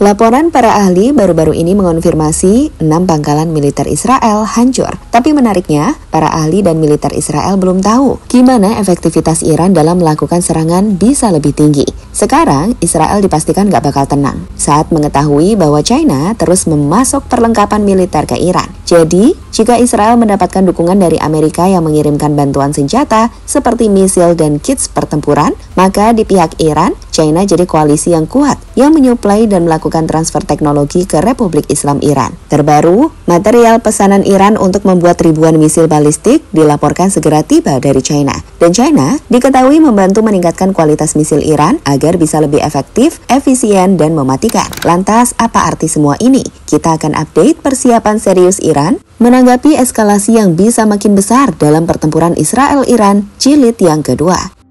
Laporan para ahli baru-baru ini mengonfirmasi 6 pangkalan militer Israel hancur. Tapi menariknya, para ahli dan militer Israel belum tahu gimana efektivitas Iran dalam melakukan serangan bisa lebih tinggi. Sekarang, Israel dipastikan gak bakal tenang saat mengetahui bahwa China terus memasok perlengkapan militer ke Iran. Jadi, jika Israel mendapatkan dukungan dari Amerika yang mengirimkan bantuan senjata seperti misil dan kits pertempuran, maka di pihak Iran, China jadi koalisi yang kuat yang menyuplai dan melakukan transfer teknologi ke Republik Islam Iran. Terbaru, material pesanan Iran untuk membuat ribuan misil balistik dilaporkan segera tiba dari China. Dan China diketahui membantu meningkatkan kualitas misil Iran agar bisa lebih efektif, efisien, dan mematikan. Lantas, apa arti semua ini? Kita akan update persiapan serius Iran menanggapi eskalasi yang bisa makin besar dalam pertempuran Israel-Iran jilid yang kedua.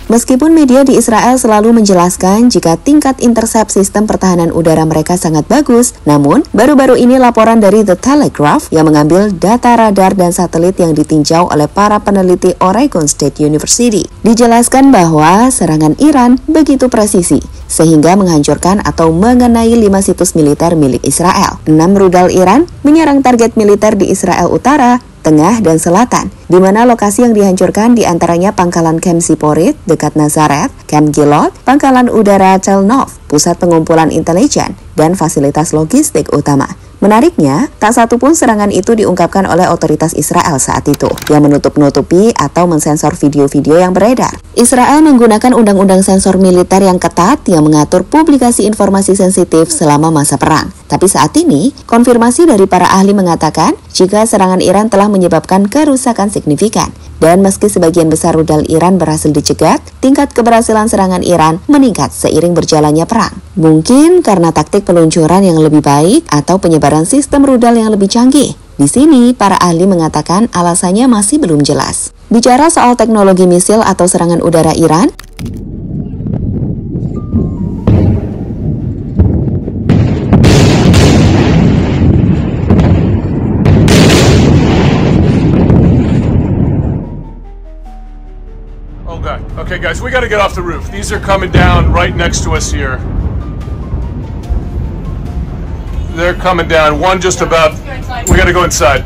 Meskipun media di Israel selalu menjelaskan jika tingkat intercept sistem pertahanan udara mereka sangat bagus, namun baru-baru ini laporan dari The Telegraph yang mengambil data radar dan satelit yang ditinjau oleh para peneliti Oregon State University dijelaskan bahwa serangan Iran begitu presisi sehingga menghancurkan atau mengenai 5 situs militer milik Israel. 6 rudal Iran menyerang target militer di Israel Utara, Tengah, dan Selatan, di mana lokasi yang dihancurkan diantaranya pangkalan Camp Siporit dekat Nazareth, Camp Gilot, pangkalan udara Chelnov, pusat pengumpulan intelijen, dan fasilitas logistik utama. Menariknya, tak satu pun serangan itu diungkapkan oleh otoritas Israel saat itu, yang menutup-nutupi atau mensensor video-video yang beredar. Israel menggunakan undang-undang sensor militer yang ketat yang mengatur publikasi informasi sensitif selama masa perang. Tapi saat ini, konfirmasi dari para ahli mengatakan jika serangan Iran telah menyebabkan kerusakan signifikan. Dan meski sebagian besar rudal Iran berhasil dicegat, tingkat keberhasilan serangan Iran meningkat seiring berjalannya perang. Mungkin karena taktik peluncuran yang lebih baik atau penyebaran sistem rudal yang lebih canggih. Di sini, para ahli mengatakan alasannya masih belum jelas. Bicara soal teknologi misil atau serangan udara Iran, Okay guys, we gotta get off the roof. These are coming down right next to us here. They're coming down. One just about, we gotta go inside.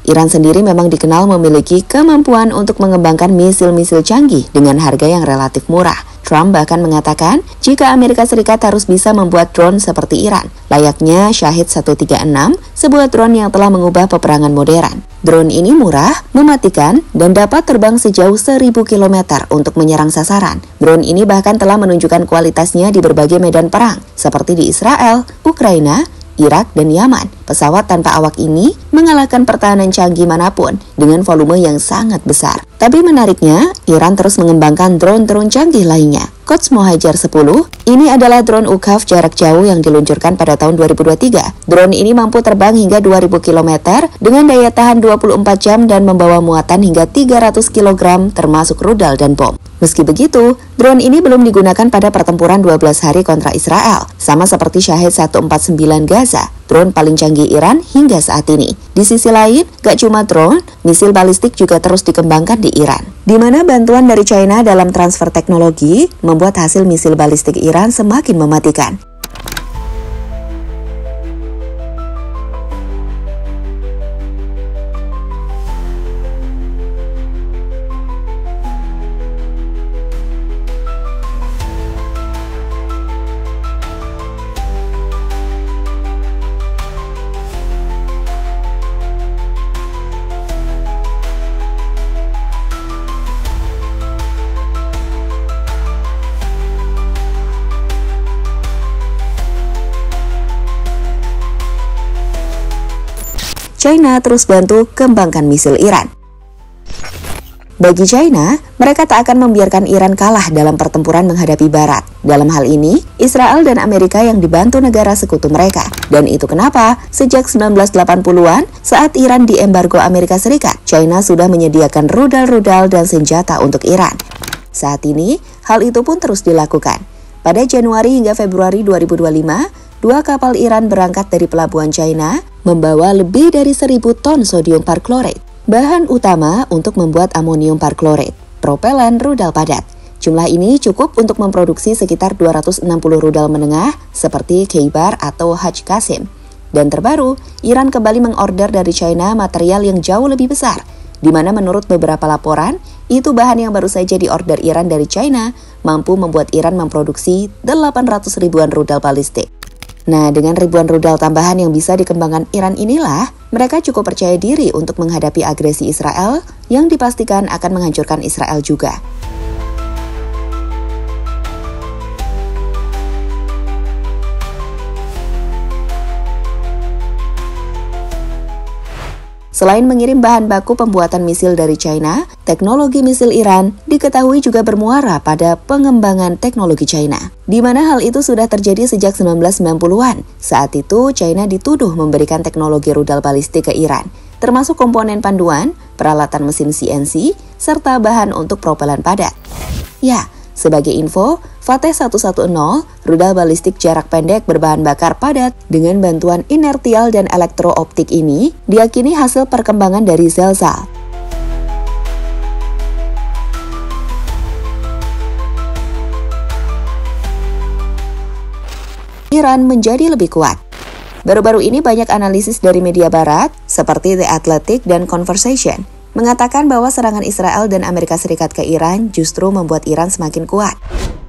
Iran sendiri memang dikenal memiliki kemampuan untuk mengembangkan misil-misil canggih dengan harga yang relatif murah. Trump bahkan mengatakan jika Amerika Serikat harus bisa membuat drone seperti Iran, layaknya Shahid 136, sebuah drone yang telah mengubah peperangan modern. Drone ini murah, mematikan, dan dapat terbang sejauh 1000 km untuk menyerang sasaran. Drone ini bahkan telah menunjukkan kualitasnya di berbagai medan perang, seperti di Israel, Ukraina, Irak, dan Yaman. Pesawat tanpa awak ini mengalahkan pertahanan canggih manapun dengan volume yang sangat besar. Tapi menariknya, Iran terus mengembangkan drone-drone canggih lainnya. Quds Mohajer 10, ini adalah drone UCAV jarak jauh yang diluncurkan pada tahun 2023. Drone ini mampu terbang hingga 2000 km dengan daya tahan 24 jam dan membawa muatan hingga 300 kg termasuk rudal dan bom. Meski begitu, drone ini belum digunakan pada pertempuran 12 hari kontra Israel, sama seperti Shahid 149 Gaza, drone paling canggih Iran hingga saat ini. Di sisi lain, gak cuma drone, misil balistik juga terus dikembangkan di Iran, di mana bantuan dari China dalam transfer teknologi membuat hasil misil balistik Iran semakin mematikan. China terus bantu kembangkan misil Iran. Bagi China, mereka tak akan membiarkan Iran kalah dalam pertempuran menghadapi Barat. Dalam hal ini, Israel dan Amerika yang dibantu negara sekutu mereka. Dan itu kenapa, sejak 1980-an, saat Iran diembargo Amerika Serikat, China sudah menyediakan rudal-rudal dan senjata untuk Iran. Saat ini, hal itu pun terus dilakukan. Pada Januari hingga Februari 2025, 2 kapal Iran berangkat dari pelabuhan China, membawa lebih dari 1.000 ton sodium perchlorate, bahan utama untuk membuat amonium perchlorate, propelan rudal padat. Jumlah ini cukup untuk memproduksi sekitar 260 rudal menengah seperti Kheibar atau Haj Qasim. Dan terbaru, Iran kembali mengorder dari China material yang jauh lebih besar, di mana menurut beberapa laporan, itu bahan yang baru saja diorder Iran dari China mampu membuat Iran memproduksi 800 ribuan rudal balistik. Nah, dengan ribuan rudal tambahan yang bisa dikembangkan Iran inilah, mereka cukup percaya diri untuk menghadapi agresi Israel yang dipastikan akan menghancurkan Israel juga. Selain mengirim bahan baku pembuatan misil dari China, teknologi misil Iran diketahui juga bermuara pada pengembangan teknologi China, di mana hal itu sudah terjadi sejak 1990-an. Saat itu, China dituduh memberikan teknologi rudal balistik ke Iran, termasuk komponen panduan, peralatan mesin CNC, serta bahan untuk propelan padat. Ya, sebagai info, Fateh 110, rudal balistik jarak pendek berbahan bakar padat dengan bantuan inertial dan elektrooptik ini diyakini hasil perkembangan dari Zelzal. Iran menjadi lebih kuat. Baru-baru ini banyak analisis dari media barat seperti The Athletic dan Conversation mengatakan bahwa serangan Israel dan Amerika Serikat ke Iran justru membuat Iran semakin kuat.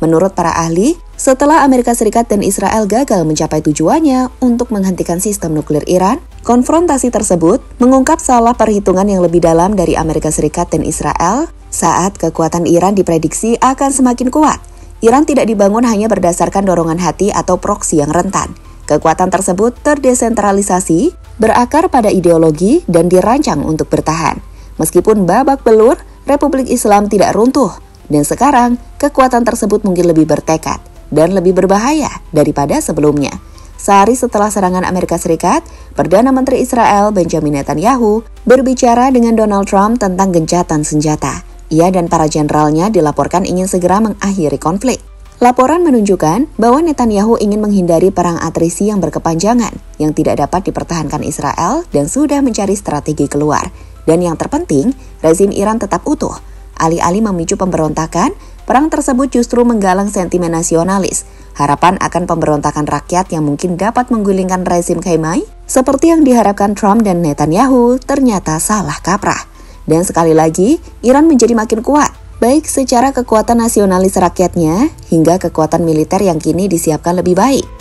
Menurut para ahli, setelah Amerika Serikat dan Israel gagal mencapai tujuannya untuk menghentikan sistem nuklir Iran, konfrontasi tersebut mengungkap salah perhitungan yang lebih dalam dari Amerika Serikat dan Israel saat kekuatan Iran diprediksi akan semakin kuat. Iran tidak dibangun hanya berdasarkan dorongan hati atau proksi yang rentan. Kekuatan tersebut terdesentralisasi, berakar pada ideologi, dan dirancang untuk bertahan. Meskipun babak belur, Republik Islam tidak runtuh, dan sekarang kekuatan tersebut mungkin lebih bertekad dan lebih berbahaya daripada sebelumnya. Sehari setelah serangan Amerika Serikat, Perdana Menteri Israel Benjamin Netanyahu berbicara dengan Donald Trump tentang gencatan senjata. Ia dan para jenderalnya dilaporkan ingin segera mengakhiri konflik. Laporan menunjukkan bahwa Netanyahu ingin menghindari perang atrisi yang berkepanjangan, yang tidak dapat dipertahankan Israel dan sudah mencari strategi keluar. Dan yang terpenting, rezim Iran tetap utuh. Alih-alih memicu pemberontakan, perang tersebut justru menggalang sentimen nasionalis. Harapan akan pemberontakan rakyat yang mungkin dapat menggulingkan rezim Khamenei, seperti yang diharapkan Trump dan Netanyahu, ternyata salah kaprah. Dan sekali lagi, Iran menjadi makin kuat, baik secara kekuatan nasionalis rakyatnya, hingga kekuatan militer yang kini disiapkan lebih baik.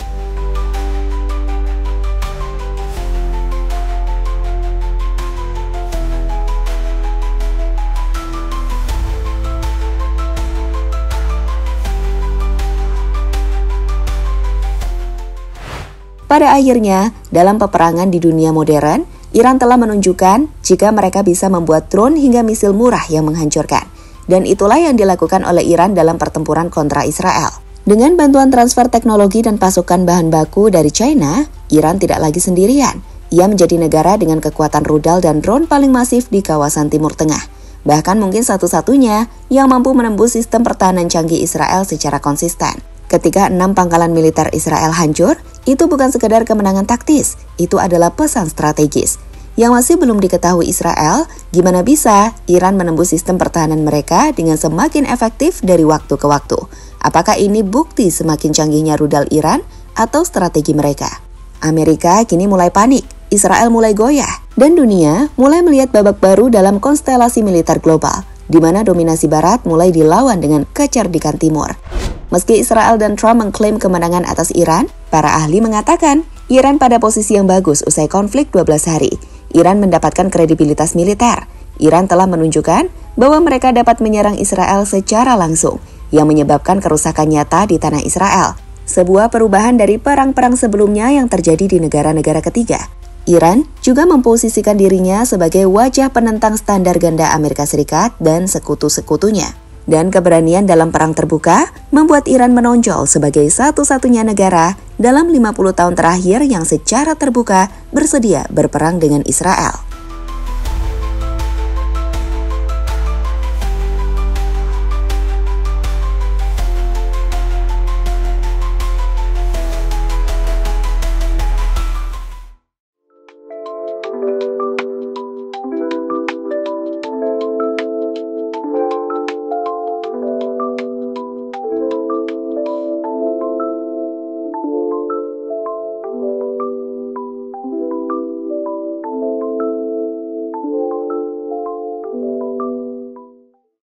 Pada akhirnya, dalam peperangan di dunia modern, Iran telah menunjukkan jika mereka bisa membuat drone hingga misil murah yang menghancurkan. Dan itulah yang dilakukan oleh Iran dalam pertempuran kontra Israel. Dengan bantuan transfer teknologi dan pasukan bahan baku dari China, Iran tidak lagi sendirian. Ia menjadi negara dengan kekuatan rudal dan drone paling masif di kawasan Timur Tengah. Bahkan mungkin satu-satunya yang mampu menembus sistem pertahanan canggih Israel secara konsisten. Ketika 6 pangkalan militer Israel hancur, itu bukan sekedar kemenangan taktis, itu adalah pesan strategis. Yang masih belum diketahui Israel, gimana bisa Iran menembus sistem pertahanan mereka dengan semakin efektif dari waktu ke waktu. Apakah ini bukti semakin canggihnya rudal Iran atau strategi mereka? Amerika kini mulai panik, Israel mulai goyah, dan dunia mulai melihat babak baru dalam konstelasi militer global, di mana dominasi Barat mulai dilawan dengan kecerdikan Timur. Meski Israel dan Trump mengklaim kemenangan atas Iran, para ahli mengatakan Iran pada posisi yang bagus usai konflik 12 hari. Iran mendapatkan kredibilitas militer. Iran telah menunjukkan bahwa mereka dapat menyerang Israel secara langsung, yang menyebabkan kerusakan nyata di tanah Israel. Sebuah perubahan dari perang-perang sebelumnya yang terjadi di negara-negara ketiga. Iran juga memposisikan dirinya sebagai wajah penentang standar ganda Amerika Serikat dan sekutu-sekutunya. Dan keberanian dalam perang terbuka membuat Iran menonjol sebagai satu-satunya negara dalam 50 tahun terakhir yang secara terbuka bersedia berperang dengan Israel.